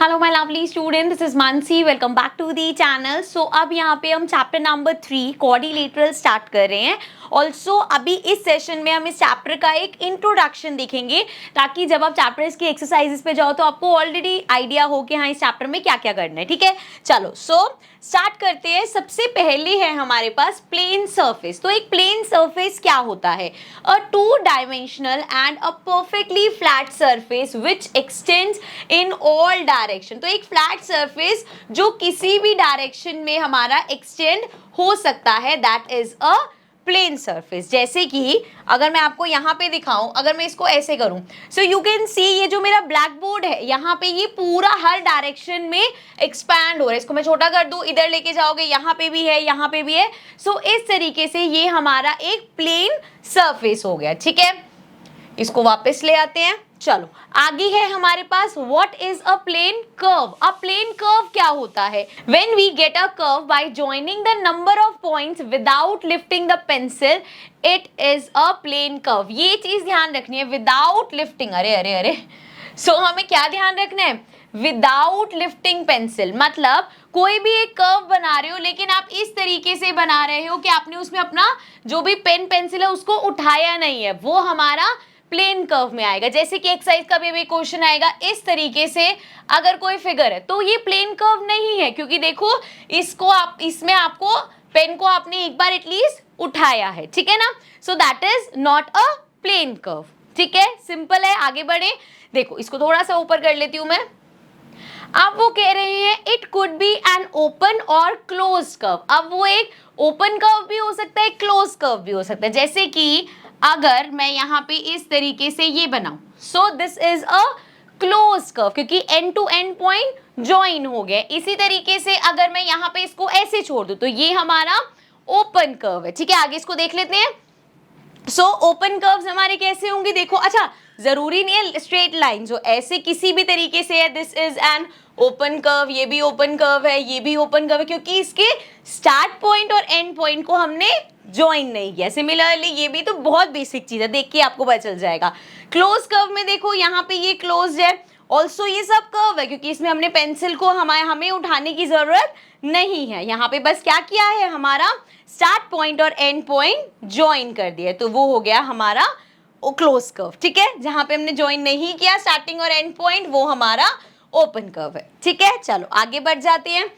Hello my lovely student, this is Mansi. Welcome back to the channel. So अब यहाँ पे हम चैप्टर नंबर 3 क्वाड्रिलेटरल स्टार्ट कर रहे हैं। ऑल्सो अभी इस सेशन में हम इस चैप्टर का एक इंट्रोडक्शन देखेंगे, ताकि जब आप चैप्टर्स की एक्सरसाइजेस पे जाओ तो आपको ऑलरेडी आइडिया हो कि हाँ इस चैप्टर में क्या क्या करना है। ठीक है, चलो सो स्टार्ट करते हैं। सबसे पहले है हमारे पास प्लेन सरफेस। तो एक प्लेन सरफेस क्या होता है? A two dimensional and a perfectly flat surface which extends in all direction. तो एक फ्लैट सरफेस जो किसी भी डायरेक्शन में हमारा एक्सटेंड हो सकता है, that is a plane surface. जैसे कि अगर मैं आपको यहाँ पे दिखाऊं, अगर मैं इसको ऐसे करूं, सो यू कैन सी ये जो मेरा ब्लैक बोर्ड है यहाँ पे ये पूरा हर डायरेक्शन में एक्सपैंड हो रहा है। इसको मैं छोटा कर दूं, इधर लेके जाओगे, यहाँ पे भी है, यहाँ पे भी है। सो इस तरीके से ये हमारा एक प्लेन सरफेस हो गया। ठीक है, इसको वापस ले आते हैं। चलो आगे है हमारे पास what is a plane curve. A plane curve क्या होता है? When we get a curve by joining the number of points without lifting the pencil, it is a plane curve. ये चीज ध्यान रखनी है, विदाउट लिफ्टिंग। अरे अरे अरे, सो हमें क्या ध्यान रखना है? Without lifting pencil. मतलब कोई भी एक कर्व बना रहे हो, लेकिन आप इस तरीके से बना रहे हो कि आपने उसमें अपना जो भी पेन पेंसिल है उसको उठाया नहीं है, वो हमारा प्लेन कर्व में आएगा। जैसे कि एक्सरसाइज का भी क्वेश्चन आएगा इस तरीके से, अगर कोई फिगर है तो ये प्लेन कर्व नहीं है, क्योंकि देखो इसको आप, इसमें आपको पेन को आपने एक बार एटलीस्ट उठाया है। ठीक है ना, so that is not a plane curve. ठीक है, सिंपल है। आगे बढ़े, देखो इसको थोड़ा सा ऊपर कर लेती हूं मैं। अब वो कह रहे हैं it could be an open और क्लोज कर्व। अब वो एक ओपन कर्व भी हो सकता है, क्लोज कर्व भी हो सकता है। जैसे कि अगर मैं यहाँ पे इस तरीके से ये बनाऊं, so this is a close curve, क्योंकि end to end point join हो गए। इसी तरीके से अगर मैं यहाँ पे इसको ऐसे छोड़ दूं तो ये हमारा ओपन कर्व है। ठीक है, आगे इसको देख लेते हैं। सो ओपन कर्व्स हमारे कैसे होंगे? देखो, अच्छा जरूरी नहीं है स्ट्रेट लाइन, जो ऐसे किसी भी तरीके से है, this is an open curve. ये भी ओपन कर्व है, ये भी ओपन कर्व है, क्योंकि इसके स्टार्ट पॉइंट और एंड पॉइंट को हमने ज्वाइन नहीं किया। सिमिलरली ये भी तो बहुत बेसिक चीज है, देख के आपको पता चल जाएगा। क्लोज कर्व में देखो यहाँ पे ये क्लोज है, ऑल्सो ये सब कर्व है, क्योंकि इसमें हमने पेंसिल को हमें उठाने की जरूरत नहीं है। यहाँ पे बस क्या किया है, हमारा स्टार्ट पॉइंट और एंड पॉइंट ज्वाइन कर दिया, तो वो हो गया हमारा क्लोज कर्व। ठीक है, जहां पे हमने ज्वाइन नहीं किया स्टार्टिंग और एंड पॉइंट, वो हमारा ओपन कर्व है। ठीक है, चलो आगे बढ़ जाते हैं।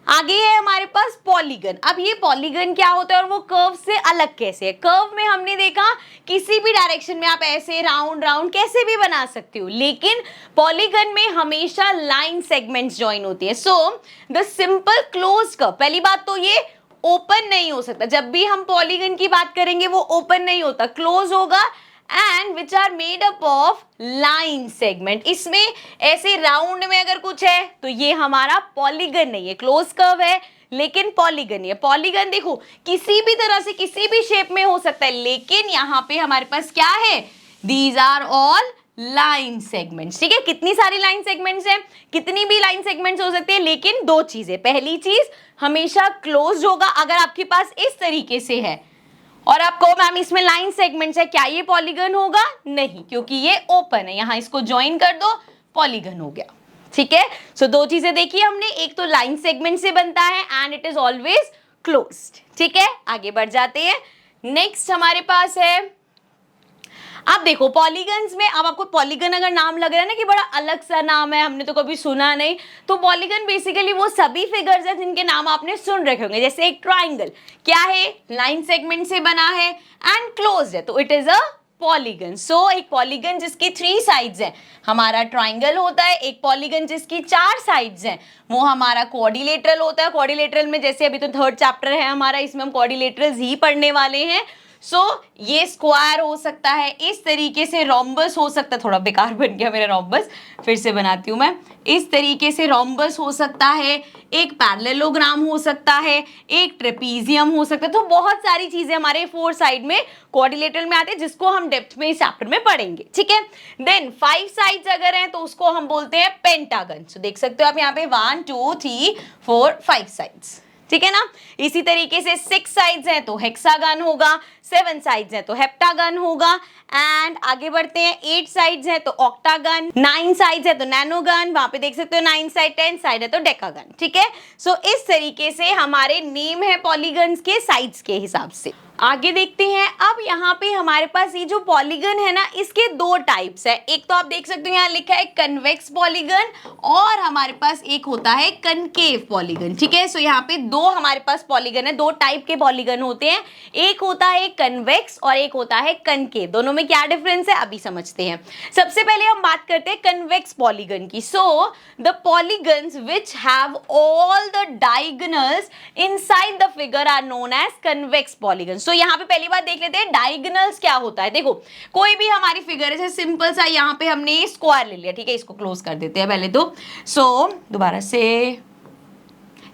आगे है हमारे पास पॉलीगन। अब ये पॉलीगन क्या होता है और वो कर्व से अलग कैसे है? कर्व में हमने देखा किसी भी डायरेक्शन में आप ऐसे राउंड राउंड कैसे भी बना सकते हो, लेकिन पॉलीगन में हमेशा लाइन सेगमेंट्स ज्वाइन होती है। So the simple close curve, पहली बात तो ये ओपन नहीं हो सकता। जब भी हम पॉलीगन की बात करेंगे वो ओपन नहीं होता, क्लोज होगा, and which are made up of line segment. इसमें ऐसे राउंड में अगर कुछ है तो ये हमारा पॉलीगन नहीं है, क्लोज कर्व है लेकिन पॉलीगन नहीं है। पॉलीगन देखो किसी भी तरह से किसी भी शेप में हो सकता है, लेकिन यहाँ पे हमारे पास क्या है? These are all line segments. ठीक है, कितनी सारी लाइन सेगमेंट्स हैं? कितनी भी लाइन सेगमेंट्स हो सकते हैं, लेकिन दो चीजें। पहली चीज, हमेशा क्लोज होगा। अगर आपके पास इस तरीके से है और आप कहो मैम इसमें लाइन सेगमेंट्स है, क्या ये पॉलीगन होगा? नहीं, क्योंकि ये ओपन है। यहां इसको ज्वाइन कर दो, पॉलीगन हो गया। ठीक है, सो दो चीजें देखी हमने, एक तो लाइन सेगमेंट से बनता है and it is always closed. ठीक है, आगे बढ़ जाते हैं। नेक्स्ट हमारे पास है, अब देखो पॉलीगन्स में, अब आपको पॉलीगन अगर नाम लग रहा है ना कि बड़ा अलग सा नाम है, हमने तो कभी सुना नहीं, तो पॉलीगन बेसिकली वो सभी फिगर्स हैं जिनके नाम आपने सुन रखे होंगे। जैसे एक ट्राइंगल क्या है? लाइन सेगमेंट से बना है एंड क्लोज्ड है, तो इट इज अ पॉलीगन। सो एक पॉलीगन जिसकी 3 साइड्स हैं हमारा ट्राइंगल होता है। एक पॉलीगन जिसकी 4 साइड्स हैं वो हमारा क्वाड्रिलेटरल होता है। क्वाड्रिलेटरल में जैसे अभी तो 3rd चैप्टर है हमारा, इसमें हम क्वाड्रिलेटरल्स ही पढ़ने वाले हैं। सो ये स्क्वायर हो सकता है, इस तरीके से रोम्बस हो सकता है, थोड़ा बेकार बन गया मेरा रोम्बस, फिर से बनाती हूँ मैं। इस तरीके से रोम्बस हो सकता है, एक पैरेललोग्राम हो सकता है, एक ट्रेपीजियम हो सकता है। तो बहुत सारी चीजें हमारे 4 साइड में क्वाड्रिलेटरल में आते हैं, जिसको हम डेप्थ में इस चैप्टर में पढ़ेंगे। ठीक है, देन 5 साइड्स अगर हैं तो उसको हम बोलते हैं पेंटागन। सो देख सकते हो आप यहाँ पे 1 2 3 4 5 साइड्स। ठीक है ना। इसी तरीके से 6 साइड्स हैं तो हेक्सागन होगा, 7 साइड्स हैं तो हेप्टागन होगा, एंड आगे बढ़ते हैं 8 साइड्स हैं तो ऑक्टागन, 9 साइड्स है तो नैनोगन, वहां पे देख सकते हो 9 साइड, 10 साइड है तो डेकागन। ठीक है, सो इस तरीके से हमारे नेम है पॉलीगन्स के साइड्स के हिसाब से। आगे देखते हैं, अब यहाँ पे हमारे पास ये जो पॉलीगन है ना, इसके दो टाइप्स है। एक तो आप देख सकते हो यहाँ लिखा है कन्वेक्स पॉलीगन, और हमारे पास एक होता है कनकेव पॉलीगन। ठीक है, सो यहाँ पे दो हमारे पास पॉलीगन है, दो टाइप के पॉलीगन होते हैं, एक होता है कन्वेक्स और एक होता है कनकेव। दोनों में क्या डिफरेंस है अभी समझते हैं। सबसे पहले हम बात करते हैं कन्वेक्स पॉलीगन की। So the polygons which have all the diagonals inside the figure are known as convex polygon. So यहाँ पे पहली बात देख लेते हैं डायगोनल्स क्या होता है। देखो कोई भी हमारी फिगर है, सिंपल सा यहाँ पे हमने स्क्वायर ले लिया, ठीक है, इसको क्लोज कर देते हैं पहले तो। सो दोबारा से,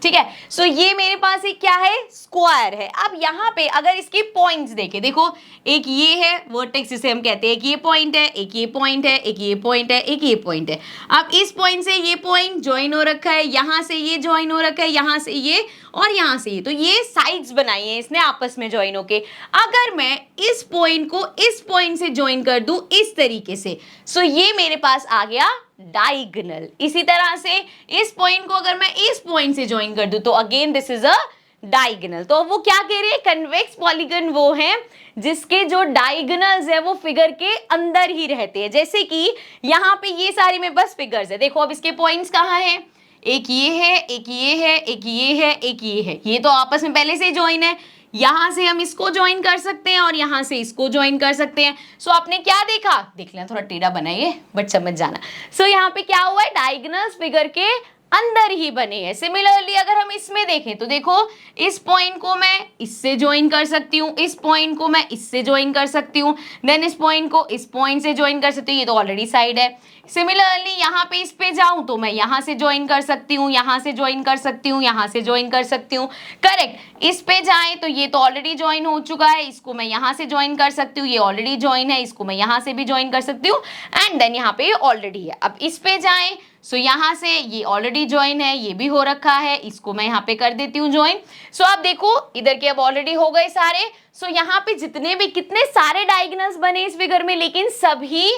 ठीक है, सो ये मेरे पास एक क्या है, स्क्वायर है। अब यहाँ पे अगर इसके पॉइंट्स देखें, देखो एक ये है वर्टेक्स जिसे हम कहते हैं, एक ये पॉइंट है, एक ये पॉइंट है, एक ये पॉइंट है, एक ये पॉइंट है। अब इस पॉइंट से ये पॉइंट ज्वाइन हो रखा है, यहाँ से ये ज्वाइन हो रखा है, यहाँ से ये और यहाँ से ये, तो ये साइड्स बनाई है इसने आपस में ज्वाइन होके। अगर मैं इस पॉइंट को इस पॉइंट से ज्वाइन कर दूं इस तरीके से, सो ये मेरे पास आ गया डायगोनल। इसी तरह से इस पॉइंट को अगर मैं इस पॉइंट से ज्वाइन कर दूं तो again this is a diagonal. तो वो क्या कह रही है, कन्वेक्स पॉलीगन वो है जिसके जो डायगोनल्स है वो फिगर के अंदर ही रहते हैं। जैसे कि यहाँ पे ये सारी मेरे पास फिगर्स है, देखो अब इसके पॉइंट्स कहाँ हैं, एक ये है, एक ये है, एक ये है, एक ये है, ये तो आपस में पहले से ही ज्वाइन है। यहां से हम इसको ज्वाइन कर सकते हैं और यहां से इसको ज्वाइन कर सकते हैं। सो आपने क्या देखा, देख लेना, थोड़ा टेढ़ा बनाइए बट समझ जाना। सो यहाँ पे क्या हुआ है, डायगोनल्स फिगर के अंदर ही बने हैं। सिमिलरली अगर हम इसमें देखें तो देखो इस पॉइंट को मैं इससे ज्वाइन कर सकती हूँ, इस पॉइंट को मैं इससे ज्वाइन कर सकती हूँ, देन इस पॉइंट को इस पॉइंट से ज्वाइन कर सकती हूँ, ये तो ऑलरेडी साइड है। सिमिलरली यहाँ पे इस पे जाऊं तो मैं यहाँ से ज्वाइन कर सकती हूँ, यहाँ से ज्वाइन कर सकती हूँ, यहाँ से ज्वाइन कर सकती हूँ, करेक्ट। इस पे जाएं तो ये तो ऑलरेडी ज्वाइन हो चुका है, इसको मैं यहाँ से ज्वाइन कर सकती हूँ, ये ऑलरेडी ज्वाइन है, इसको मैं यहाँ से भी ज्वाइन कर सकती हूँ, एंड देन यहाँ पे ऑलरेडी है। अब इस पे जाएं, सो यहाँ से ये ऑलरेडी ज्वाइन है, ये भी हो रखा है, इसको मैं यहाँ पे कर देती हूँ ज्वाइन। सो आप देखो इधर के अब ऑलरेडी हो गए सारे। सो यहाँ पे जितने भी कितने सारे डायगोनल्स बने इस फिगर में, लेकिन सभी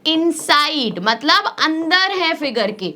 इनसाइड मतलब अंदर है फिगर के।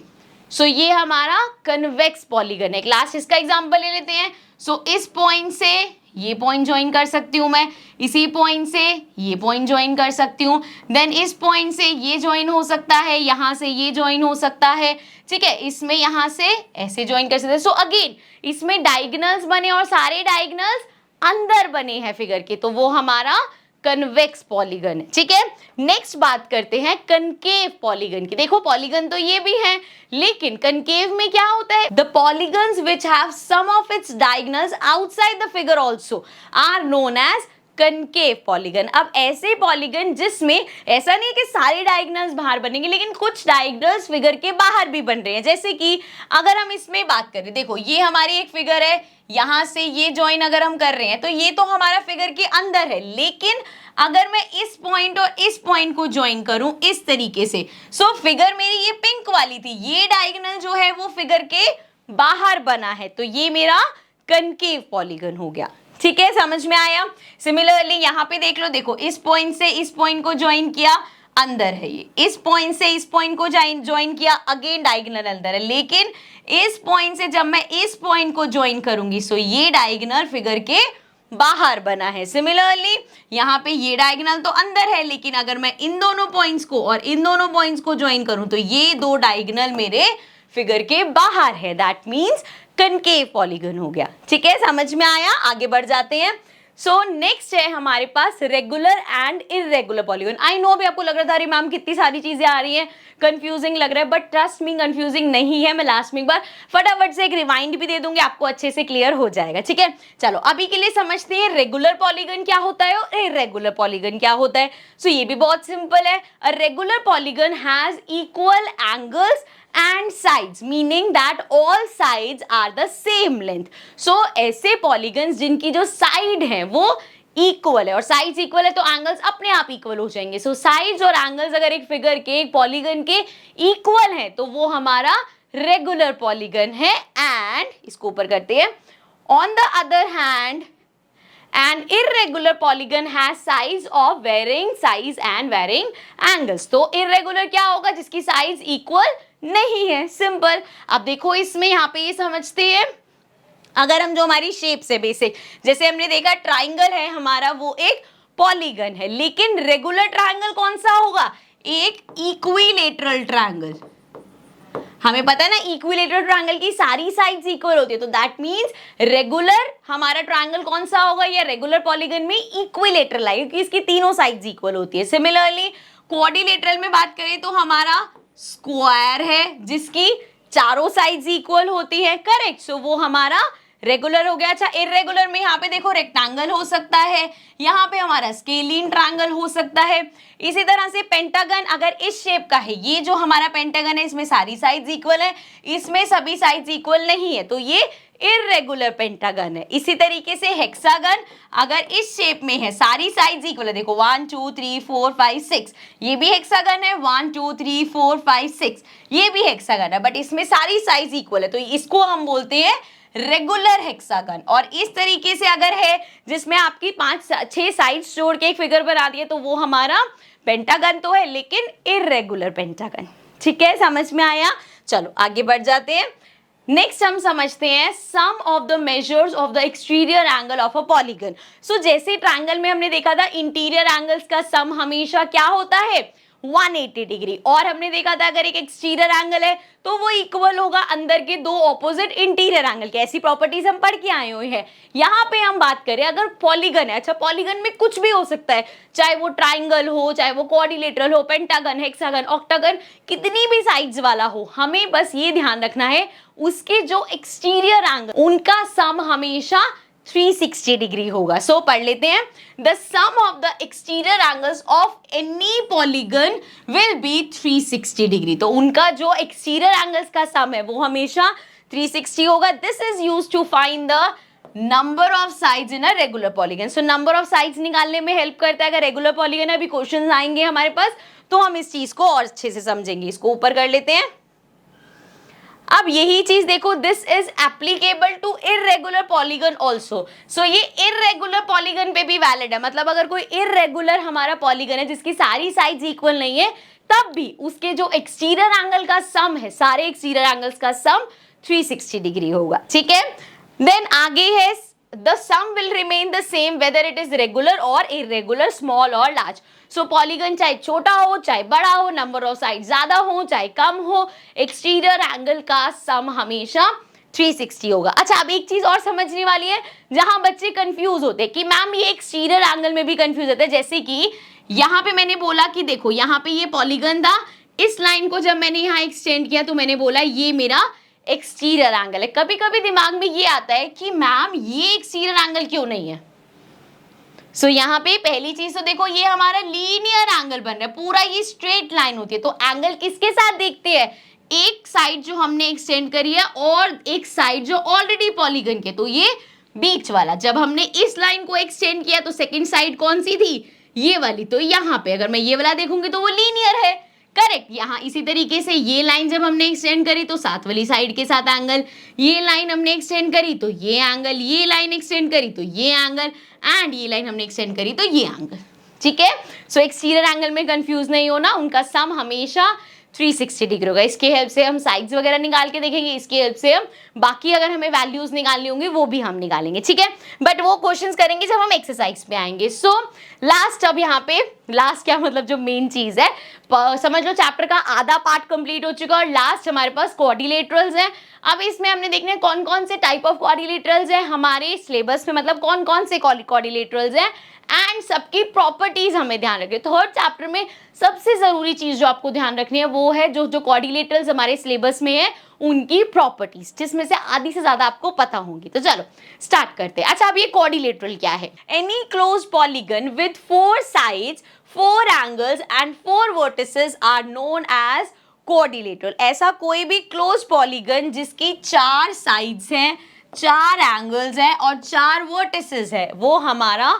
सो ये हमारा कन्वेक्स पॉलीगन है। क्लास इसका एग्जांपल ले लेते हैं। सो इस पॉइंट से ये पॉइंट ज्वाइन कर सकती हूँ मैं, इसी पॉइंट से ये पॉइंट ज्वाइन कर सकती हूँ, देन इस पॉइंट से ये ज्वाइन हो सकता है, यहाँ से ये ज्वाइन हो सकता है, ठीक है, इसमें यहाँ से ऐसे ज्वाइन कर सकते हैं। सो अगेन इसमें डायगोनल्स बने और सारे डायगोनल्स अंदर बने हैं फिगर के, तो वो हमारा कन्वेक्स पॉलीगन है। ठीक है, नेक्स्ट बात करते हैं कनकेव पॉलीगन की। देखो पॉलीगन तो ये भी है, लेकिन कनकेव में क्या होता है, the polygons which have some of its diagonals outside the figure also are known as concave polygon. अब ऐसे पॉलीगन जिसमें ऐसा नहीं है कि सारे डायगोनल्स बाहर बनेंगे, लेकिन कुछ डायगोनल्स फिगर के बाहर भी बन रहे हैं। जैसे कि अगर हम इसमें बात करें, देखो ये हमारी एक फिगर है, यहां से ये ज्वाइन अगर हम कर रहे हैं तो ये तो हमारा फिगर के अंदर है, लेकिन अगर मैं इस पॉइंट और इस पॉइंट को ज्वाइन करूं इस तरीके से, सो फिगर मेरी ये पिंक वाली थी, ये डायगोनल जो है वो फिगर के बाहर बना है, तो ये मेरा कनकेव पॉलीगन हो गया। ठीक है, समझ में आया। सिमिलरली यहाँ पे देख लो, देखो इस पॉइंट से इस पॉइंट को ज्वाइन किया, अंदर है ये, इस पॉइंट से इस पॉइंट को ज्वाइन किया, अगेन डायगोनल अंदर है, लेकिन इस पॉइंट से जब मैं इस पॉइंट को ज्वाइन करूंगी सो ये डायगोनल फिगर के बाहर बना है। सिमिलरली यहाँ पे ये डायगोनल तो अंदर है, लेकिन अगर मैं इन दोनों पॉइंट्स को और इन दोनों पॉइंट्स को ज्वाइन करूं तो ये दो डायगोनल मेरे फिगर के बाहर है, दैट मीन्स कनकेव पॉलीगन हो गया। ठीक है, समझ में आया। आगे बढ़ जाते हैं। सो नेक्स्ट है हमारे पास regular and irregular polygon. I know भी आपको लग रहा था अरे मैम कितनी सारी चीजें आ रही हैं, कंफ्यूजिंग लग रहा है, बट ट्रस्ट मी कंफ्यूजिंग नहीं है। मैं लास्ट में एक बार फटाफट से एक रिवाइंड भी दे दूंगी, आपको अच्छे से क्लियर हो जाएगा। ठीक है, चलो अभी के लिए समझते हैं रेगुलर पॉलीगन क्या होता है और इरेगुलर पॉलीगन क्या होता है। सो ये भी बहुत सिंपल है। अ regular polygon has equal angles and sides, meaning that all sides are the same length. So ऐसे polygons जिनकी जो side है वो इक्वल है, और साइड्स इक्वल है तो एंगल्स अपने आप इक्वल हो जाएंगे। सो साइड्स और एंगल्स अगर एक फिगर के, एक पॉलीगन के इक्वल है तो वो हमारा रेगुलर पॉलीगन है। एंड इसको ऊपर करते हैं, on the other hand an irregular polygon has size of varying size and varying angles. तो irregular क्या होगा? जिसकी साइज इक्वल नहीं है, सिंपल. अब देखो इसमें यहाँ पे ये समझते हैं, अगर हम जो हमारी शेप्स है बेसिक, जैसे हमने देखा ट्राइंगल है हमारा, वो एक पॉलीगन है, लेकिन रेगुलर ट्राइंगल कौन सा होगा? एक इक्विलेटरल ट्राइंगल. हमें पता है ना इक्विलेटरल ट्रायंगल की सारी साइड्स इक्वल होती है, तो दैट मींस रेगुलर हमारा ट्रायंगल कौन सा होगा? या रेगुलर पॉलीगन में इक्विलेटरल है, क्योंकि इसकी तीनों साइड्स इक्वल होती है. सिमिलरली क्वाड्रिलेटरल में बात करें तो हमारा स्क्वायर है जिसकी चारों साइड्स इक्वल होती है, करेक्ट. सो वो हमारा रेगुलर हो गया. अच्छा, इररेगुलर में यहाँ पे देखो रेक्टेंगल हो सकता है, यहाँ पे हमारा स्केलिन ट्रायंगल हो सकता है. इसी तरह से पेंटागन अगर इस शेप का है, ये जो हमारा पेंटागन है इसमें सारी साइड्स इक्वल है, इसमें सभी साइड्स इक्वल नहीं है, तो ये इररेगुलर पेंटागन है. इसी तरीके से हेक्सागन अगर इस शेप में है, सारी साइड्स इक्वल है, देखो 1 2 3 4 5 6, ये भी हेक्सागन है, 1 2 3 4 5 6, ये भी हेक्सागन है, बट इसमें सारी साइज इक्वल है, तो इसको हम बोलते हैं रेगुलर हेक्सागन. और इस तरीके से अगर है जिसमें आपकी 5-6 साइड्स जोड़ के एक फिगर बना दिए, तो वो हमारा पेंटागन तो है लेकिन इररेगुलर पेंटागन. ठीक है, समझ में आया? चलो आगे बढ़ जाते हैं. नेक्स्ट हम समझते हैं sum of the measures of the exterior angle of a polygon. So जैसे ट्रायंगल में हमने देखा था इंटीरियर एंगल्स का सम हमेशा क्या होता है? 180 डिग्री. और हमने देखा था अगर एक एक्सटीरियर एंगल है तो वो इक्वल होगा अंदर के दो ऑपोजिट इंटीरियर एंगल के. ऐसी प्रॉपर्टीज हम पढ़ के आए हुए हैं. यहाँ पे हम बात करें अगर पॉलीगन है, अच्छा पॉलीगन में कुछ भी हो सकता है, चाहे वो ट्राइंगल हो, चाहे वो क्वाड्रिलेटरल हो, पेंटागन, हेक्सागन, ऑक्टागन, कितनी भी साइड्स वाला हो, हमें बस ये ध्यान रखना है उसके जो एक्सटीरियर एंगल उनका सम हमेशा 360 डिग्री होगा. सो पढ़ लेते हैं. The sum of the exterior angles of any polygon will be 360 degree. तो उनका जो एक्सटीरियर एंगल्स का सम है वो हमेशा 360 होगा. This is used to find the number of sides in a regular polygon. So number of sides निकालने में हेल्प करता है. अगर रेगुलर पॉलीगन है, अभी क्वेश्चन आएंगे हमारे पास, तो हम इस चीज को और अच्छे से समझेंगे. इसको ऊपर कर लेते हैं. अब यही चीज देखो, this is applicable to irregular polygon also. So ये इररेगुलर पॉलीगन पे भी वैलिड है. मतलब अगर कोई इररेगुलर हमारा पॉलीगन है जिसकी सारी साइड्स इक्वल नहीं है, तब भी उसके जो एक्सटीरियर एंगल का सम है, सारे एक्सटीरियर एंगल्स का सम 360 डिग्री होगा. ठीक है, देन आगे है the sum will remain the same whether it is regular or irregular, small or large. So polygon चाहे छोटा हो चाहे बड़ा हो, नंबर ऑफ साइड ज्यादा हो चाहे कम हो, एक्सटीरियर एंगल का सम हमेशा 360 होगा. अच्छा, अब एक चीज और समझने वाली है जहां बच्चे कंफ्यूज होते हैं कि मैम ये एक्सटीरियर एंगल में भी कंफ्यूज होते हैं. जैसे कि यहाँ पे मैंने बोला कि देखो यहाँ पे ये पॉलीगन था, इस लाइन को जब मैंने यहाँ एक्सटेंड किया तो मैंने बोला ये मेरा एक्सटीरियर एंगल है. कभी कभी दिमाग में ये आता है कि मैम ये एक्सटीरियर एंगल क्यों नहीं है. सो यहाँ पे पहली चीज तो देखो ये हमारा लीनियर एंगल बन रहा है, पूरा ये स्ट्रेट लाइन होती है, तो एंगल किसके साथ देखते हैं? एक साइड जो हमने एक्सटेंड करी है और एक साइड जो ऑलरेडी पॉलीगन के, तो ये बीच वाला. जब हमने इस लाइन को एक्सटेंड किया तो सेकेंड साइड कौन सी थी? ये वाली. तो यहाँ पे अगर मैं ये वाला देखूंगी तो वो लीनियर है, करेक्ट. यहाँ इसी तरीके से ये लाइन जब हमने एक्सटेंड करी तो साथ वाली साइड के साथ एंगल, ये लाइन हमने एक्सटेंड करी तो ये एंगल, ये लाइन एक्सटेंड करी तो ये एंगल, एंड ये लाइन हमने एक्सटेंड करी तो ये एंगल. ठीक है, सो एक्सटीरियर एंगल में कंफ्यूज नहीं होना, उनका सम हमेशा 360 डिग्री होगा. इसके हेल्प से हम साइड्स वगैरह निकाल के देखेंगे, इसके हेल्प से हम बाकी अगर हमें वैल्यूज निकालनी होंगी वो भी हम निकालेंगे. ठीक है, बट वो क्वेश्चंस करेंगे जब हम एक्सरसाइज पे आएंगे. सो लास्ट, अब यहाँ पे लास्ट क्या मतलब जो मेन चीज है, समझ लो चैप्टर का आधा पार्ट कंप्लीट हो चुका है और लास्ट हमारे पास क्वाड्रिलेटरल्स हैं. अब इसमें हमने देखना है कौन कौन से टाइप ऑफ क्वाड्रिलेटरल्स हैं हमारे सिलेबस में, मतलब कौन कौन से क्वाड्रिलेटरल्स हैं एंड सबकी प्रॉपर्टीज हमें ध्यान रखनी है. थर्ड चैप्टर में सबसे जरूरी चीज जो आपको ध्यान रखनी है वो है जो जो क्वाड्रिलेटरल्स हमारे सिलेबस में है उनकी प्रॉपर्टीज, जिसमें से आधी से ज्यादा आपको पता होंगी. तो चलो स्टार्ट करते हैं. अच्छा, अब ये क्वाड्रिलेटरल क्या है? Any closed polygon with 4 sides, 4 angles and 4 vertices are known as quadrilateral. ऐसा कोई भी क्लोज पॉलीगन जिसकी 4 साइड्स हैं, 4 एंगल्स हैं और 4 वर्टिसेस है, वो हमारा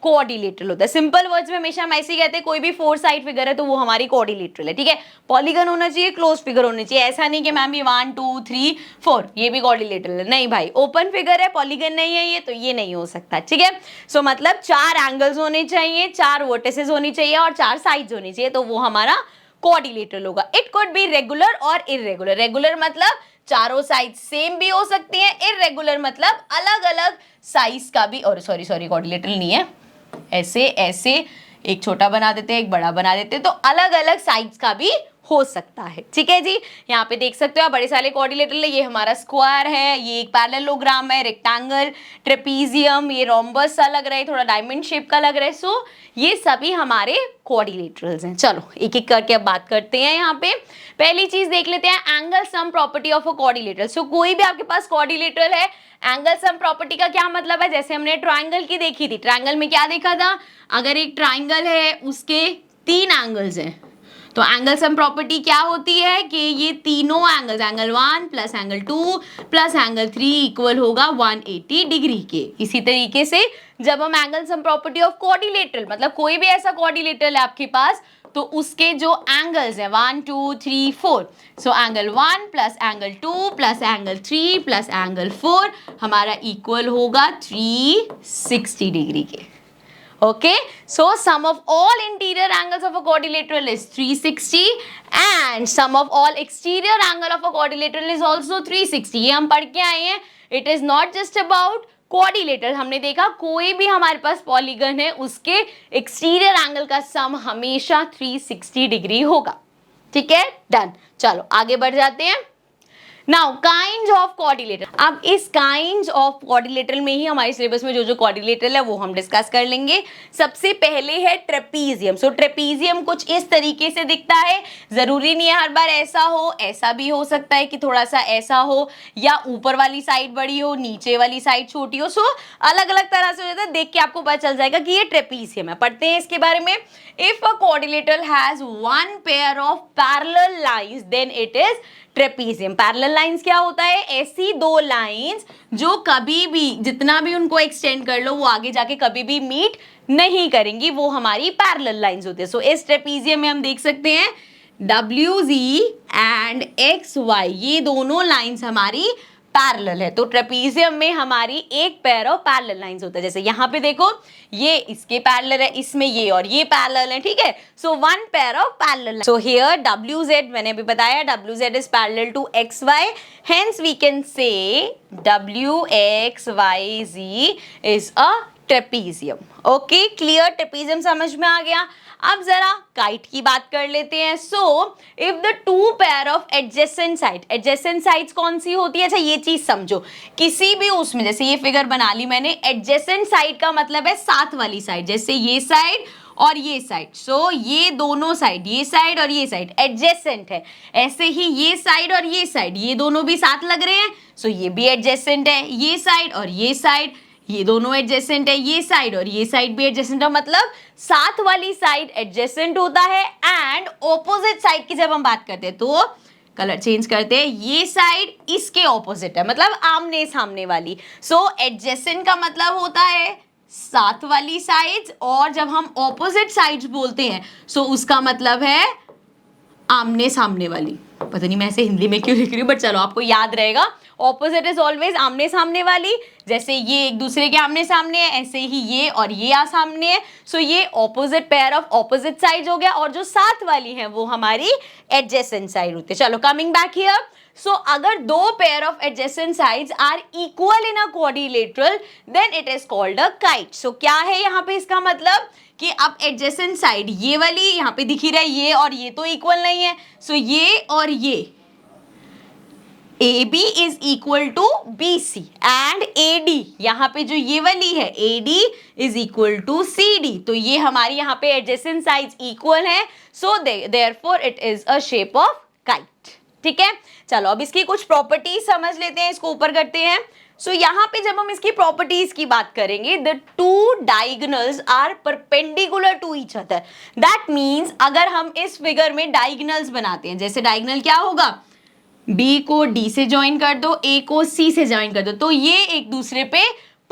कोऑर्डिलेटरल होता है। सिंपल वर्ड्स में हमेशा हम ऐसे ही कहते हैं, कोई भी 4 साइड फिगर है तो वो हमारी कोऑर्डिलेटरल है, ठीक है। पॉलीगन होना चाहिए, क्लोज फिगर होनी चाहिए, ऐसा नहीं कि मैम ये 1 2 3 4 ये भी कोऑर्डिलेटरल है, नहीं भाई, ओपन फिगर है, पॉलीगन नहीं है ये, तो ये नहीं हो सकता, ठीक है। सो मतलब 4 एंगल्स होने चाहिए, 4 वर्टिसेस होनी चाहिए और 4 साइड्स होनी चाहिए, तो वो हमारा कोऑर्डिलेटरल होगा। इट कुड बी रेगुलर और इर्रेगुलर। रेगुलर मतलब चारों साइड सेम भी हो सकती हैं, इर्रेगुलर मतलब अलग अलग साइज का भी, और सॉरी कोऑर्डिलेटरल नहीं है, ऐसे ऐसे एक छोटा बना देते हैं, एक बड़ा बना देते हैं, तो अलग अलग साइज का भी हो सकता है, ठीक है जी। यहाँ पे देख सकते हो आप बड़े सारे कोऑर्डिनेटर है, ये हमारा स्क्वायर है, ये एक पैरेललोग्राम है, रेक्टेंगल, ट्रेपीजियम, ये रोम्बस सा लग रहा है, थोड़ा डायमंड शेप का लग रहा है। सो ये सभी हमारे कोऑर्डिनेटर्स हैं। चलो एक एक करके अब बात करते हैं। यहाँ पे पहली चीज देख लेते हैं, angle sum property of a coordinator. So कोई भी आपके पास कोऑर्डिनेटर है, एंगल सम प्रॉपर्टी का क्या मतलब है, जैसे हमने ट्राइंगल की देखी थी, ट्राइंगल में क्या देखा था, अगर एक ट्राइंगल है उसके 3 एंगल्स हैं, तो एंगल सम प्रॉपर्टी क्या होती है कि ये तीनों angles, angle 1 plus angle 2 plus angle 3 equal होगा 180 डिग्री के। इसी तरीके से जब हम angle sum property of coordinator, मतलब कोई भी ऐसा कोऑर्डिनेटर है आपके पास, तो उसके जो एंगल्स हैं 1 2 3 4, so angle 1 plus angle 2 plus angle 3 plus angle 4 हमारा इक्वल होगा 360 डिग्री के। Okay, so sum of all interior angles of a quadrilateral is 360 and sum of all exterior angle of a quadrilateral is also 360. ये हम पढ़ के आए हैं। It is not just about quadrilateral, हमने देखा कोई भी हमारे पास पॉलीगन है उसके एक्सटीरियर एंगल का सम हमेशा 360 डिग्री होगा, ठीक है, डन। चलो आगे बढ़ जाते हैं। Now kinds of coordinator. अब इस काइंड्स ऑफ कोऑर्डिनेटर में ही हमारे सिलेबस में जो जो कोऑर्डिनेटर है वो हम डिस्कस कर लेंगे। सबसे पहले है ट्रेपीजियम। सो ट्रेपीजियम कुछ इस तरीके से दिखता है, जरूरी नहीं है हर बार ऐसा हो, ऐसा भी हो सकता है कि थोड़ा सा ऐसा हो, या ऊपर वाली साइड बड़ी हो, नीचे वाली साइड छोटी हो। सो अलग अलग तरह से हो जाता है, देख के आपको पता चल जाएगा कि ये ट्रेपीजियम है। पढ़ते हैं इसके बारे में। If a coordinator has one pair of parallel lines then it is trapezium. Parallel lines क्या होता है, ऐसी दो लाइंस जो कभी भी जितना भी उनको एक्सटेंड कर लो वो आगे जाके कभी भी मीट नहीं करेंगी, वो हमारी पैरेलल लाइंस होती है। सो इस ट्रेपीजियम में हम देख सकते हैं WZ एंड XY ये दोनों लाइंस हमारी पैरेलल है। तो ट्रेपीजियम में हमारी एक पेयर ऑफ पैरेलल लाइंस होता है। जैसे यहाँ पे देखो ये इसके पैरेलल है, इसमें ये और ये पैरेलल है, ठीक है। So one pair of parallel. So here WZ मैंने अभी बताया WZ is parallel to XY, hence we can say WXYZ is a trapezium. Okay clear, trapezium समझ में आ गया। अब जरा काइट की बात कर लेते हैं। So if the to pair of adjacent side, adjacent sides कौन सी होती है, अच्छा ये चीज समझो, किसी भी उसमें जैसे ये फिगर बना ली मैंने, एडजेसेंट साइड का मतलब है साथ वाली साइड, जैसे ये साइड और ये साइड। सो ये दोनों साइड, ये साइड और ये साइड एडजेसेंट है। ऐसे ही ये साइड और ये साइड, ये दोनों भी साथ लग रहे हैं, सो ये भी एडजेसेंट है। ये साइड और ये साइड ये दोनों एडजेसेंट है, ये साइड और ये साइड भी एडजेसेंट है, मतलब साथ वाली साइड एडजेसेंट होता है। एंड ऑपोजिट साइड की जब हम बात करते हैं तो कलर चेंज करते हैं, ये साइड इसके ऑपोजिट है, मतलब आमने सामने वाली। सो एडजेसेंट का मतलब होता है साथ वाली साइड्स, और जब हम ऑपोजिट साइड्स बोलते हैं सो उसका मतलब है आमने सामने वाली। पता नहीं मैं ऐसे हिंदी में क्यों लिख रही हूँ, बट चलो आपको याद रहेगा। ऑपोजिट इज ऑलवेज आमने सामने वाली, जैसे ये एक दूसरे के आमने सामने है, ऐसे ही ये और ये सामने है। सो ये opposite pair of opposite side हो गया, और जो साथ वाली है वो हमारी एडजेसेंट साइड होती है। चलो कमिंग बैक हियर। सो अगर दो pair of adjacent sides are equal in a quadrilateral then it is called a kite. So क्या है यहाँ पे इसका मतलब कि अब एडजेसेंट साइड ये वाली यहाँ पे दिख ही रहा है, ये और ये तो इक्वल नहीं है। सो ये और ये AB is equal to BC and AD, यहाँ पे जो ये वाली है AD is equal to CD। तो ये हमारी यहाँ पे एडजेसेंट साइड्स इक्वल है, so therefore it is a shape of kite, ठीक है। चलो अब इसकी कुछ प्रॉपर्टीज समझ लेते हैं, इसको ऊपर करते हैं। सो यहाँ पे जब हम इसकी प्रॉपर्टीज की बात करेंगे, the two diagonals are perpendicular to each other. That means अगर हम इस फिगर में डायगोनल्स बनाते हैं, जैसे डायगोनल क्या होगा, B को D से ज्वाइन कर दो, A को C से ज्वाइन कर दो, तो ये एक दूसरे पे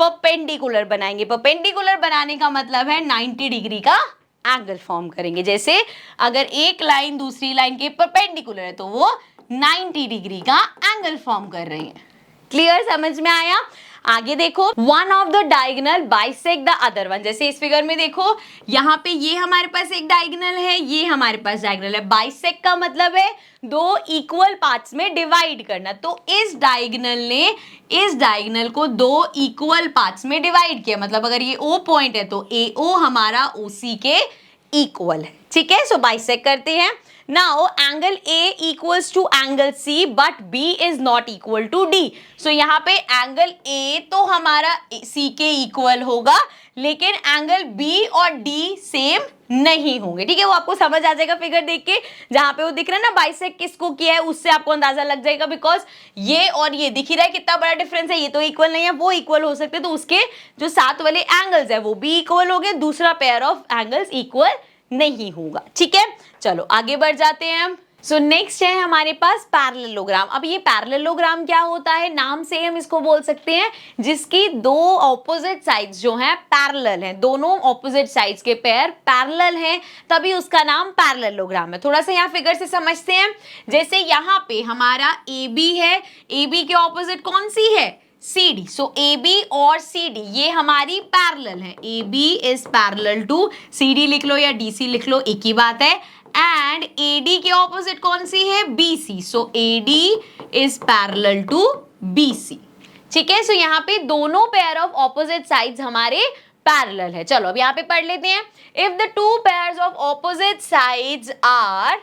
परपेंडिकुलर बनाएंगे। परपेंडिकुलर बनाने का मतलब है 90 डिग्री का एंगल फॉर्म करेंगे। जैसे अगर एक लाइन दूसरी लाइन के परपेंडिकुलर है तो वो 90 डिग्री का एंगल फॉर्म कर रही है। क्लियर, समझ में आया? आगे देखो, one of the diagonal bisect the other one. जैसे इस फिगर में देखो, यहाँ पे ये हमारे पास एक डायगोनल है, ये हमारे पास डायगोनल है। बाइसेक्ट का मतलब है दो इक्वल पार्ट्स में डिवाइड करना। तो इस डायगोनल ने इस डायगोनल को दो इक्वल पार्ट्स में डिवाइड किया। मतलब अगर ये O पॉइंट है तो AO हमारा OC के इक्वल है। ठीक है, सो बाइसेक्ट करते हैं। Now angle A equals to angle C but B is not equal to D. So यहाँ पे angle A तो हमारा C के इक्वल होगा, लेकिन एंगल B और D सेम नहीं होंगे। ठीक है, वो आपको समझ आ जाएगा फिगर देख के। जहां पे वो दिख रहा है ना बाइसेक्ट किसको किया है, उससे आपको अंदाजा लग जाएगा। बिकॉज ये और ये दिख ही रहा है कितना बड़ा डिफरेंस है। ये तो इक्वल नहीं है, वो इक्वल हो सकते, तो उसके जो साथ वाले एंगल्स है वो भी इक्वल हो गए, दूसरा पेयर ऑफ एंगल्स इक्वल नहीं होगा। ठीक है, चलो आगे बढ़ जाते हैं हम। सो नेक्स्ट है हमारे पास पैरेललोग्राम। अब ये पैरेललोग्राम क्या होता है, नाम से हम इसको बोल सकते हैं जिसकी दो ऑपोजिट साइड्स जो हैं पैरेलल हैं, दोनों ऑपोजिट साइड्स के पेयर पैरेलल हैं, तभी उसका नाम पैरेललोग्राम है। थोड़ा सा यहाँ फिगर से समझते हैं। जैसे यहाँ पे हमारा AB है, AB के ऑपोजिट कौन सी है, CD। सो AB और CD ये हमारी पैरेलल है। AB is parallel to CD लिख लो या DC लिख लो, एक ही बात है। एंड AD के ऑपोजिट कौन सी है, BC। So AD is parallel to BC। ठीक है, सो यहाँ पे दोनों पेयर ऑफ ऑपोजिट साइड्स हमारे पैरेलल है। चलो अब यहाँ पे पढ़ लेते हैं। If the two pairs of opposite sides are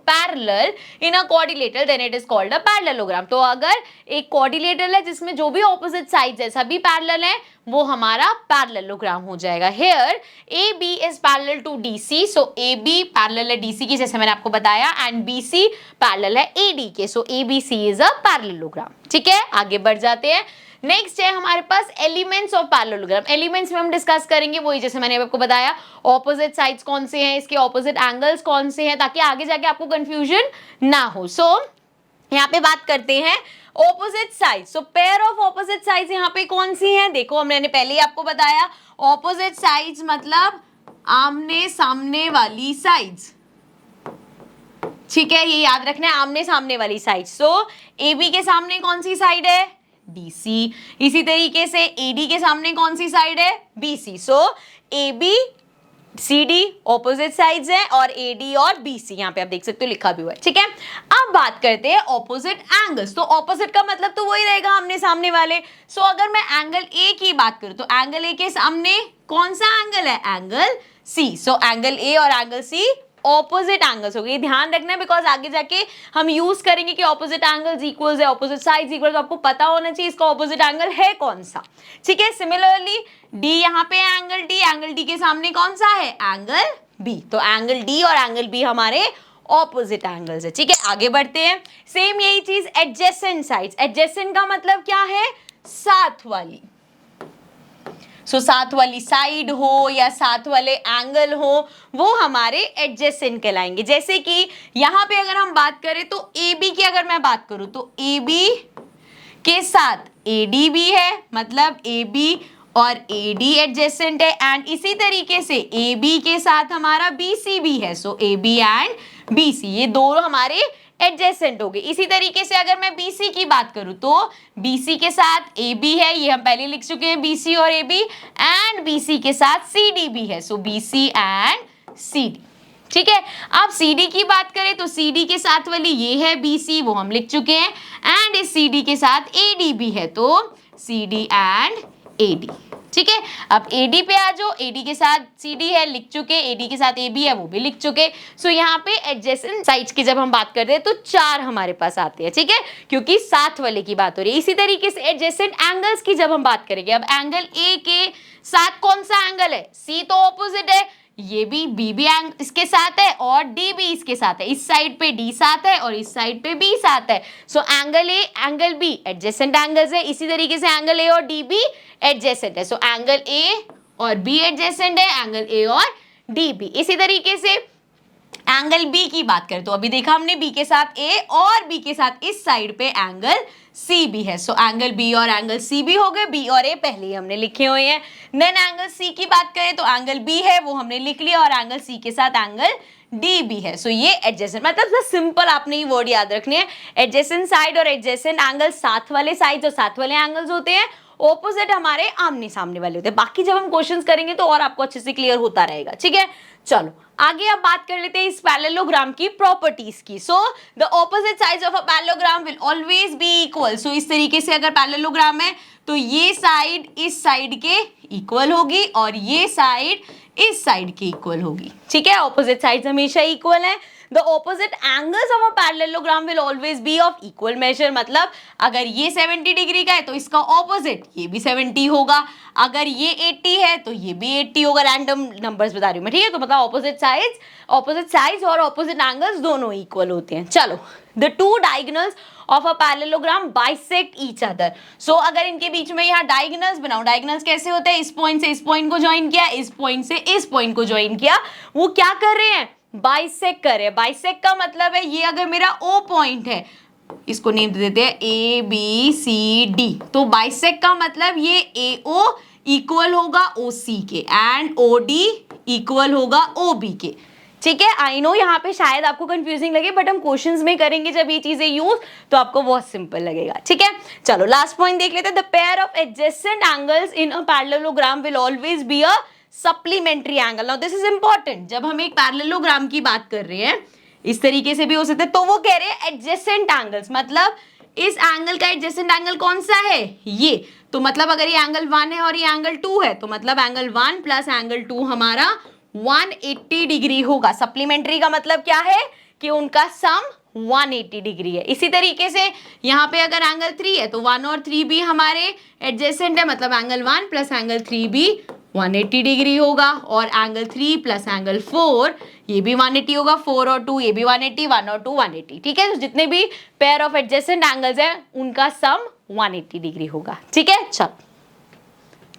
parallel in a quadrilateral then it is called a parallelogram. तो अगर एक क्वाड्रिलेटरल है जिसमें जो भी ऑपोजिट साइड्स है सभी पैरेलल है, वो हमारा पैरेललोग्राम हो जाएगा। Here AB is parallel to DC। So AB parallel है DC की, जैसे मैंने आपको बताया, एंड BC पैरेलल है AD के। So ABC is a parallelogram. ठीक है, आगे बढ़ जाते हैं। नेक्स्ट है हमारे पास एलिमेंट्स ऑफ पैरेललोग्राम। एलिमेंट्स में हम डिस्कस करेंगे वही जैसे मैंने आपको बताया, ऑपोजिट साइड्स कौन से हैं, इसके ऑपोजिट एंगल्स कौन से हैं, ताकि आगे जाके आपको कंफ्यूजन ना हो। सो यहाँ पे बात करते हैं opposite sides. So pair of opposite sides यहाँ पे कौन सी हैं, देखो मैंने पहले ही आपको बताया, ऑपोजिट साइड्स मतलब आमने सामने वाली साइड्स। ठीक है, ये याद रखना है, आमने सामने वाली साइड्स। सो AB के सामने कौन सी साइड है, DC। इसी तरीके से AD के सामने कौन सी साइड है, BC। सो AB CD ऑपोजिट साइड्स हैं और AD और BC यहाँ पे आप देख सकते हो लिखा भी हुआ है। ठीक है, अब बात करते हैं ऑपोजिट एंगल्स। तो ऑपोजिट का मतलब तो वही रहेगा, आमने सामने वाले। सो अगर मैं एंगल A की बात करूं तो एंगल A के सामने कौन सा एंगल है, angle C। So angle A और एंगल C ऑपोजिट एंगल्स हो गए। ध्यान रखना है बिकॉज आगे जाके हम यूज करेंगे कि ऑपोजिट एंगल्स इक्वल्स है, ऑपोजिट साइड्स इक्वल्स, तो आपको पता होना चाहिए इसका ऑपोजिट एंगल है कौन सा। ठीक है, सिमिलरली D यहाँ पे एंगल D के सामने कौन सा है, एंगल B। तो एंगल D और एंगल B हमारे ऑपोजिट एंगल्स है। ठीक है, आगे बढ़ते हैं। सेम यही चीज एडजेसेंट साइड्स। एडजेसेंट का मतलब क्या है, साथ वाली। सो साथ वाली साइड हो या साथ वाले एंगल हो, वो हमारे एडजेसेंट कहलाएंगे। जैसे कि यहाँ पे अगर हम बात करें तो AB की अगर मैं बात करूं तो AB के साथ AD भी है, मतलब AB और AD एडजेसेंट है। एंड इसी तरीके से AB के साथ हमारा BC भी है। सो AB एंड BC ये दोनों हमारे एडजेसेंट हो गए। इसी तरीके से अगर मैं BC की बात करूं तो BC के साथ AB है, ये हम पहले लिख चुके हैं BC और AB, एंड BC के साथ CD भी है। सो BC एंड CD। ठीक है, अब CD की बात करें तो CD के साथ वाली ये है BC, वो हम लिख चुके हैं, एंड इस CD के साथ AD भी है, तो CD एंड AD। ठीक है, अब AD पे आ जाओ, AD के साथ CD है लिख चुके, AD के साथ AB है वो भी लिख चुके। सो यहाँ पे एडजेसेंट साइड्स की जब हम बात करते हैं तो 4 हमारे पास आते हैं। ठीक है, क्योंकि साथ वाले की बात हो रही है। इसी तरीके से एडजेसेंट एंगल्स की जब हम बात करेंगे, अब एंगल A के साथ कौन सा एंगल है, C तो ऑपोजिट है, ये भी B भी इसके साथ है और D भी इसके साथ है। इस साइड पे D साथ है और इस साइड पे B साथ है। So angle A angle B adjacent angles है। इसी तरीके से एंगल A और D भी एडजेसेंट है। सो एंगल A और B एडजेसेंट है, एंगल A और D भी। इसी तरीके से एंगल बी की बात करें तो अभी देखा हमने बी के साथ ए और बी के साथ इस साइड पे एंगल सी भी है। सो एंगल बी और एंगल सी भी हो गए, बी और ए पहले ही हमने लिखे हुए हैं। देन एंगल सी की बात करें तो एंगल बी है वो हमने लिख लिया और एंगल सी के साथ एंगल डी भी है। सो ये एडजेसेंट, मतलब सिंपल आपने ये वर्ड याद रखने हैं। एडजेसेंट साइड और एडजेसेंट एंगल, साथ वाले साइड और साथ वाले एंगल्स होते हैं, ऑपोजिट हमारे आमने सामने वाले होते हैं। बाकी जब हम क्वेश्चंस करेंगे तो और आपको अच्छे से क्लियर होता रहेगा, ठीक है। चलो आगे अब बात कर लेते हैं इस पैरेललोग्राम की प्रॉपर्टीज की। So the opposite sides of a parallelogram will always be equal. So इस तरीके से अगर पैरेललोग्राम है तो ये साइड इस साइड के इक्वल होगी और ये साइड इस साइड के इक्वल होगी, ठीक है। ऑपोजिट साइड्स हमेशा इक्वल है। The opposite angles of a parallelogram will always be of equal measure। मतलब अगर ये 70 डिग्री का है तो इसका ऑपोजिट ये भी 70 होगा, अगर ये 80 है तो ये भी 80 होगा। रैंडम नंबर्स बता रही हूँ मैं, ठीक है। तो मतलब ऑपोजिट साइड्स और ऑपोजिट एंगल्स दोनों इक्वल होते हैं। चलो, the two diagonals of a parallelogram bisect each other। So अगर इनके बीच में यहाँ डायगोनल्स बनाओ, डायगोनल्स कैसे होते हैं, इस पॉइंट से इस पॉइंट को ज्वाइन किया, इस पॉइंट से इस पॉइंट को ज्वाइन किया, वो क्या कर रहे हैं, बाइसेक्ट कर रहे हैं। बाइसेक्ट का मतलब है ये अगर मेरा ओ पॉइंट है, इसको नेम दे देते हैं ए बी सी डी, तो बाइसेक्ट का मतलब ये ए ओ इक्वल होगा ओ सी के एंड ओ डी इक्वल होगा ओ बी के, ठीक है। आई नो यहाँ पे शायद आपको कंफ्यूजिंग लगे, बट हम क्वेश्चंस में करेंगे जब ये चीजें यूज तो आपको बहुत सिंपल लगेगा, ठीक है। चलो लास्ट पॉइंट देख लेते हैं। The pair of adjacent angles in a parallelogram will always be a supplementary angle. Now this is important. जब हम एक पैरेललोग्राम की बात कर रहे हैं, इस तरीके से भी हो सकता है, तो वो कह रहे हैं एडजेसेंट एंगल्स, मतलब इस एंगल का एडजेसेंट एंगल कौन सा है, ये। तो मतलब अगर ये एंगल 1 है और ये एंगल 2 है तो मतलब एंगल 1 प्लस एंगल 2 हमारा 180 डिग्री होगा। सप्लीमेंट्री का मतलब क्या है कि उनका सम 180 डिग्री है। इसी तरीके से यहाँ पे अगर एंगल 3 है तो 1 और 3 भी हमारे एडजेसेंट है, मतलब एंगल 1 प्लस एंगल 3 भी 180 डिग्री होगा, और एंगल 3 प्लस एंगल 4 ये भी 180 होगा, 4 और 2 ये भी 180, 1 और 2 180, ठीक है। तो जितने भी पेयर ऑफ एडजेसेंट एंगल्स है उनका सम 180 डिग्री होगा, ठीक है। चलो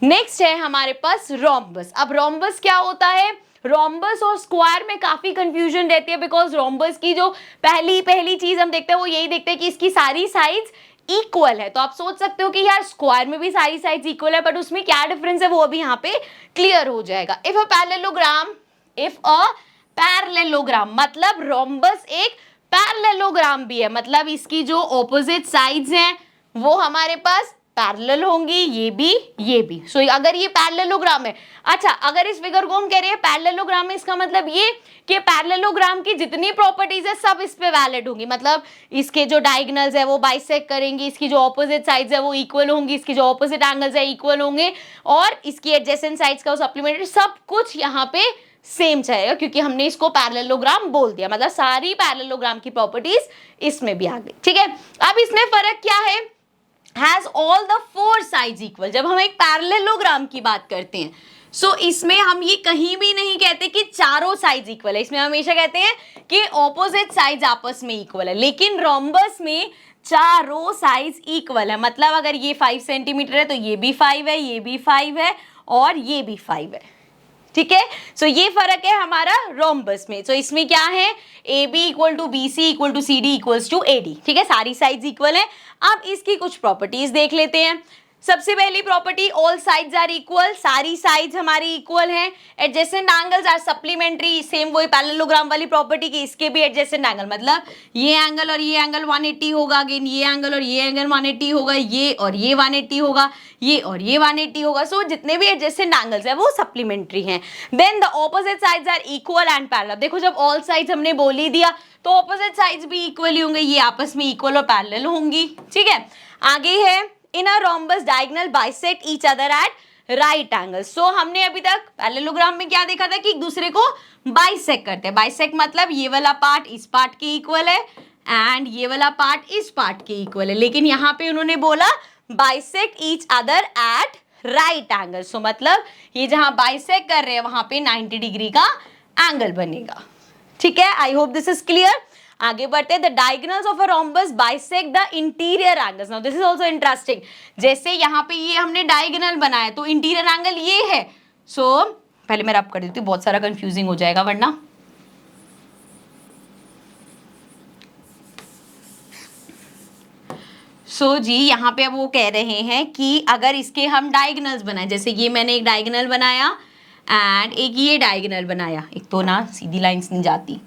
नेक्स्ट है हमारे पास रोम्बस। अब रोम्बस क्या होता है, रोम्बस और स्क्वायर में काफी कंफ्यूजन रहती है, बिकॉज रोम्बस की जो पहली चीज हम देखते हैं वो यही देखते हैं कि इसकी सारी साइड्स इक्वल है। तो आप सोच सकते हो कि यार स्क्वायर में भी सारी साइड्स इक्वल है, बट उसमें क्या डिफरेंस है वो अभी यहाँ पे क्लियर हो जाएगा। इफ अ पैरेललोग्राम मतलब रोम्बस एक पैरेललोग्राम भी है, मतलब इसकी जो ऑपोजिट साइड्स हैं वो हमारे पास पैरेलल होंगी, ये भी। सो अगर ये पैरेललोग्राम है, अच्छा अगर इस फिगर को हम कह रहे हैं पैरेललोग्राम में, इसका मतलब ये कि पैरेललोग्राम की जितनी प्रॉपर्टीज है सब इस पे वैलिड होंगी। मतलब इसके जो डायगोनल्स है वो बाइसेक्ट करेंगी, इसकी जो ऑपोजिट साइड्स है वो इक्वल होंगी, इसकी जो ऑपोजिट एंगल्स है इक्वल होंगे, और इसकी एडजेसेंट साइड्स का सप्लीमेंट्री सब कुछ यहाँ पे सेम चाहिए, क्योंकि हमने इसको पैरेललोग्राम बोल दिया। मतलब सारी पैरेललोग्राम की प्रॉपर्टीज इसमें भी आ गई, ठीक है। अब इसमें फर्क क्या है, has all the four sides equal। जब हम एक पैरेललोग्राम की बात करते हैं सो इसमें हम ये कहीं भी नहीं कहते कि चारों साइड्स इक्वल है, इसमें हमेशा कहते हैं कि ऑपोजिट साइड्स आपस में इक्वल है। लेकिन रोम्बस में चारों साइड्स इक्वल है, मतलब अगर ये 5 सेंटीमीटर है तो ये भी 5 है, ये भी 5 है और ये भी 5 है, ठीक है। सो ये फर्क है हमारा रोम्बस में। सो इसमें क्या है, A B equal to B C equal to C D equals to A D, ठीक है। सारी साइड्स इक्वल है। अब इसकी कुछ प्रॉपर्टीज देख लेते हैं। सबसे पहली property, all sides are equal, सारी साइड्स हमारी इक्वल हैं। Adjacent angles are supplementary, same वही पैरेललोग्राम वाली प्रॉपर्टी की, इसके भी एडजेसेंट एंगल, मतलब ये एंगल और ये एंगल 180 होगा, अगेन ये एंगल और ये एंगल 180 होगा, ये और ये 180 होगा, ये और ये 180 होगा। सो जितने भी एडजेसेंट एंगल्स है वो सप्लीमेंट्री हैं। Then the opposite sides are equal and parallel. देखो जब ऑल साइड्स हमने बोल ही दिया तो ऑपोजिट साइड्स भी इक्वल ही होंगे, ये आपस में इक्वल और पैरेलल होंगी, ठीक है। आगे है in a rhombus diagonal bisect each other at right angle. So हमने अभी तक पैरेललोग्राम में क्या देखा था कि एक दूसरे को बाइसेक्ट करते हैं। बाइसेक्ट मतलब ये वाला पार्ट इस पार्ट के इक्वल है एंड ये वाला पार्ट इस पार्ट के इक्वल है, लेकिन यहाँ पे उन्होंने बोला bisect each other at right angle. So मतलब ये जहां बाइसेक्ट कर रहे हैं वहां पे 90 डिग्री का एंगल बनेगा, ठीक है। I hope this is clear. आगे बढ़ते हैं। The diagonals of a rhombus bisect the interior angles. Now this is also interesting. जैसे यहाँ पे ये हमने डायगोनल बनाया तो इंटीरियर एंगल ये है। सो पहले मैं रब कर देती हूँ, बहुत सारा कंफ्यूजिंग हो जाएगा वरना। सो जी यहाँ पे अब वो कह रहे हैं कि अगर इसके हम डायगोनल्स बनाए, जैसे ये मैंने एक डायगोनल बनाया एंड एक ये डायगोनल बनाया, एक तो ना सीधी लाइंस नहीं जाती,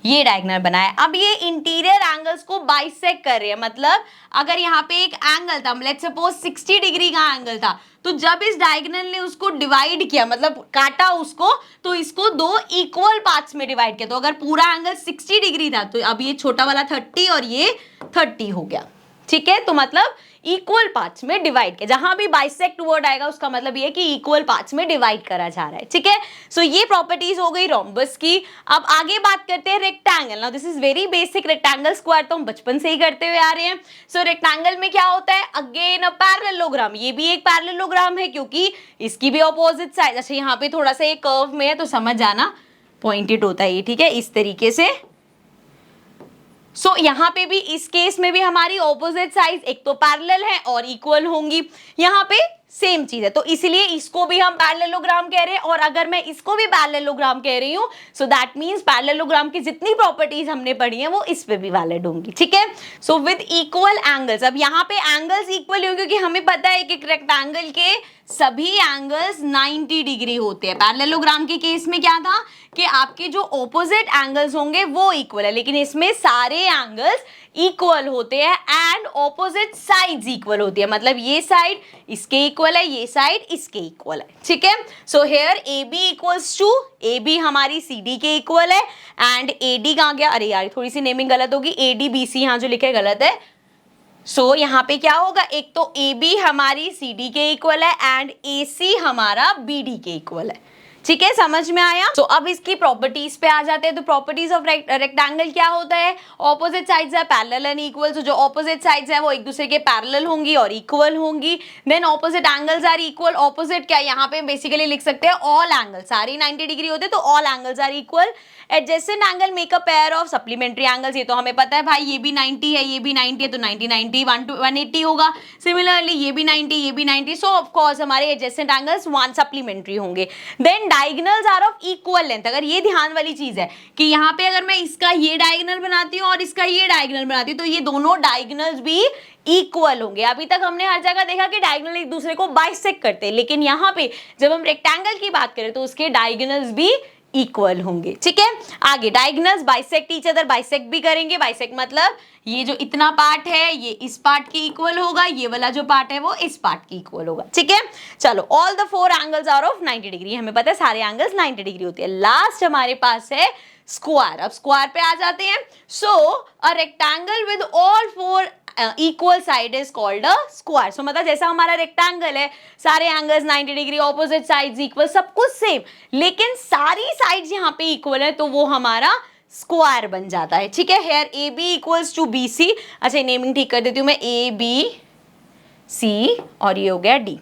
ये डायगोनल बनाया। अब ये इंटीरियर एंगल्स को बाइसेक्ट कर रहे हैं, मतलब अगर यहाँ पे एक एंगल था, लेट्स सपोज 60 डिग्री का एंगल था, तो जब इस डायगोनल ने उसको डिवाइड किया, मतलब काटा उसको, तो इसको दो इक्वल पार्ट्स में डिवाइड किया। तो अगर पूरा एंगल 60 डिग्री था तो अब ये छोटा वाला 30 और ये 30 हो गया, ठीक है। तो मतलब इक्वल पार्ट्स में डिवाइड किया, जहां भी बाइसेक्ट वर्ड आएगा उसका मतलब ये है कि इक्वल पार्ट्स में डिवाइड करा जा रहा है, ठीक है। सो ये प्रॉपर्टीज हो गई रोम्बस की। अब आगे बात करते हैं rectangle. Now this is very basic, rectangle square तो हम बचपन से ही करते हुए आ रहे हैं। सो रेक्टेंगल में क्या होता है, अगेन अ पैरेललोग्राम, ये भी एक पैरेललोग्राम है क्योंकि इसकी भी ऑपोजिट साइड, अच्छा यहाँ पे थोड़ा सा एक कर्व में है तो समझ जाना, पॉइंटेड होता है ये, ठीक है, इस तरीके से। सो यहाँ पे भी इस केस में भी हमारी ऑपोजिट साइड एक तो पैरेलल है और इक्वल होंगी, यहाँ पे सेम चीज है, तो इसलिए इसको भी हम पैरेललोग्राम कह रहे हैं। और अगर मैं इसको भी पैरेललोग्राम कह रही हूं, सो दैट मींस पैरेललोग्राम की जितनी प्रॉपर्टीज हमने पढ़ी हैं वो इस पे भी वैलिड होंगी, ठीक है। सो विद इक्वल एंगल्स, अब यहाँ पे एंगल्स इक्वल होंगे क्योंकि हमें पता है कि रेक्टेंगल के सभी एंगल्स 90 डिग्री होते हैं। पैरेललोग्राम के केस में क्या था कि आपके जो ऑपोजिट एंगल्स होंगे वो इक्वल है, लेकिन इसमें सारे एंगल्स इक्वल होते हैं एंड ऑपोजिट साइड्स इक्वल होती है, मतलब ये साइड इसके इक्वल है, ये साइड इसके इक्वल है, ठीक है। So here A B equals to, A B हमारी सी डी के इक्वल है एंड ए डी कहाँ गया, अरे यार थोड़ी सी नेमिंग गलत होगी, ए डी बी सी यहाँ जो लिखे गलत है। सो यहाँ पे क्या होगा, एक तो ए बी हमारी सी डी के इक्वल है एंड ए सी हमारा बी डी के इक्वल है, ठीक है, समझ में आया। तो अब इसकी प्रॉपर्टीज पे आ जाते हैं। तो प्रॉपर्टीज ऑफ रेक्टेंगल क्या होता है, ऑपोजिट साइड्स है पैरेलल एंड इक्वल, तो जो ऑपोजिट साइड्स है वो एक दूसरे के पैरेलल होंगी और इक्वल होंगी। Then opposite angles are equal, opposite क्या यहाँ पे बेसिकली लिख सकते हैं ऑल एंगल, सारी 90 डिग्री होते हैं तो all angles are equal. Adjacent angle make a pair of supplementary angles, ये तो हमें पता है भाई, ये भी 90 है ये भी 90 है तो 90 90 180 होगा। सिमिलरली ये भी 90 ये भी 90, सो ऑफ कोर्स हमारे एडजेसेंट एंगल्स 1 सप्लीमेंट्री होंगे। Then diagonals are of equal length, अगर ये ध्यान वाली चीज है कि यहाँ पे अगर मैं इसका ये डायगोनल बनाती हूँ और इसका ये डायगोनल बनाती हूँ तो ये दोनों डायगोनल्स भी इक्वल होंगे। अभी तक हमने हर जगह देखा कि डायगोनल एक दूसरे को बाइसेक्ट करते हैं, लेकिन यहाँ पे जब हम रेक्टेंगल की बात करें तो उसके डायगोनल्स भी इक्वल होंगे, ठीक है। आगे diagonals bisect each other, bisect भी करेंगे। बाइसेक्ट मतलब ये जो इतना पार्ट है ये इस पार्ट के इक्वल होगा, ये वाला जो पार्ट है वो इस पार्ट के इक्वल होगा, ठीक है। चलो all the 4 angles are of 90 degree, हमें पता है सारे एंगल्स 90 डिग्री होते हैं। लास्ट हमारे पास है स्क्वायर। अब स्क्वायर पे आ जाते हैं। So a rectangle with all 4 equal side is called a square. So मतलब जैसा हमारा रेक्टेंगल है, सारे angles 90 degree, opposite sides equal, सब कुछ सेम, लेकिन सारी साइड्स यहाँ पे इक्वल है तो वो हमारा स्क्वायर बन जाता है, ठीक है। Here A B equals to B C, अच्छा नेमिंग ठीक कर देती हूँ मैं, ए बी सी और ये हो गया डी,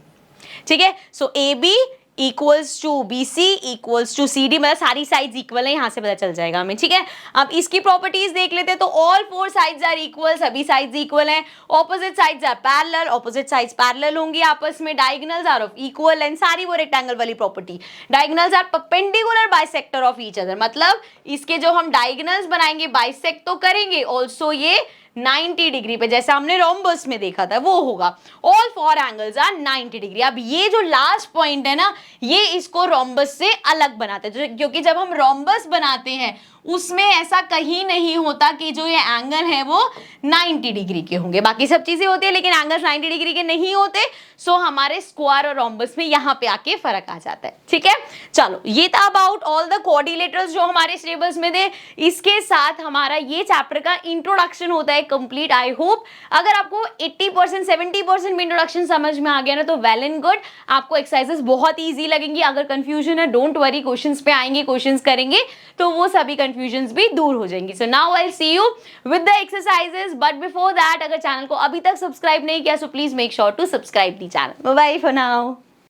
ठीक है। So A B equals to B C equals to C D, मतलब सारी साइड्स इक्वल है, यहां से पता चल जाएगा हमें, ठीक है। अब इसकी प्रॉपर्टीज देख लेते हैं। तो ऑल 4 साइड्स आर इक्वल, सभी साइड्स इक्वल हैं। Opposite sides are parallel, opposite sides parallel होंगी आपस में। Diagonals are of equal and, सारी वो रेक्टेंगल वाली property. Diagonals are perpendicular bisector of each other, मतलब इसके जो हम डायगोनल्स बनाएंगे बाइसेक्ट तो करेंगे, ऑल्सो ये 90 डिग्री पे, जैसा हमने रोम्बस में देखा था वो होगा। All 4 angles are 90 degree. अब ये जो लास्ट पॉइंट है ना, ये इसको रोम्बस से अलग बनाते हैं, क्योंकि जब हम रोम्बस बनाते हैं उसमें ऐसा कहीं नहीं होता कि जो ये एंगल है वो 90 डिग्री के होंगे, बाकी सब चीजें होती है लेकिन एंगल्स 90 डिग्री के नहीं होते। सो हमारे स्क्वायर और रोम्बस में यहाँ पे आके फर्क आ जाता है, ठीक है। चलो ये था अबाउट ऑल द क्वाड्रिलेटरल्स जो हमारे सिलेबस में थे। इसके साथ हमारा ये चैप्टर का इंट्रोडक्शन होता है कंप्लीट। आई होप अगर आपको 80% 70% में इंट्रोडक्शन समझ में आ गया ना तो वेल एंड गुड, आपको एक्सरसाइजेस बहुत ईजी लगेंगी। अगर कंफ्यूजन है डोंट वरी, क्वेश्चंस पे आएंगे, क्वेश्चंस करेंगे तो वो सभी कंफ्यूजन्स भी दूर हो जाएंगी। So now I will see you with the exercises, but before that अगर चैनल को अभी तक सब्सक्राइब नहीं किया so please make sure to subscribe the channel. Bye bye for now.